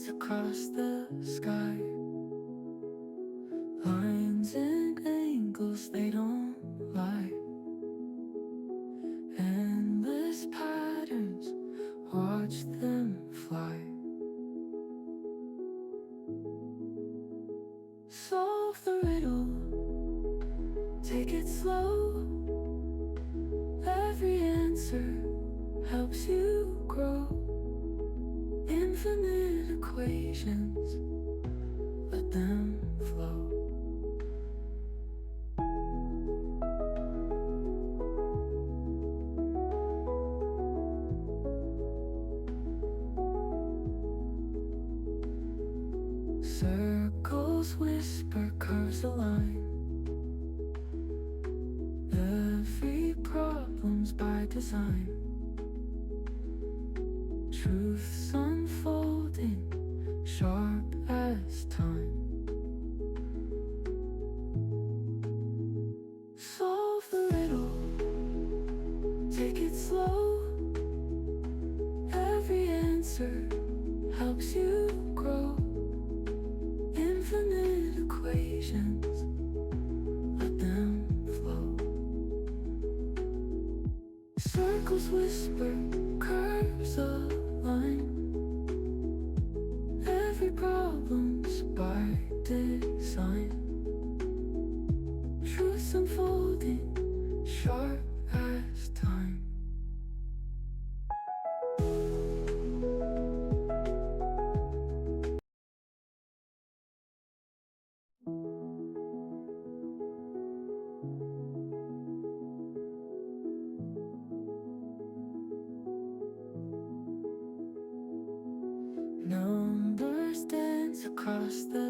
dance across the sky. Lines and angles, they don't lie. Endless patterns, watch them fly. Solve the riddle, take it slow. Every answer helps you grow. Infinite equations, let them flow. Circles whisper, curves align. Every problem's by design. Truths unfolding, sharp as time. Solve the riddle, take it slow. Every answer helps you grow. Infinite equations, let them flow. Circles whisper, curves align. Every problem's by design. Truths unfolding, sharp as time. Numbers dance across the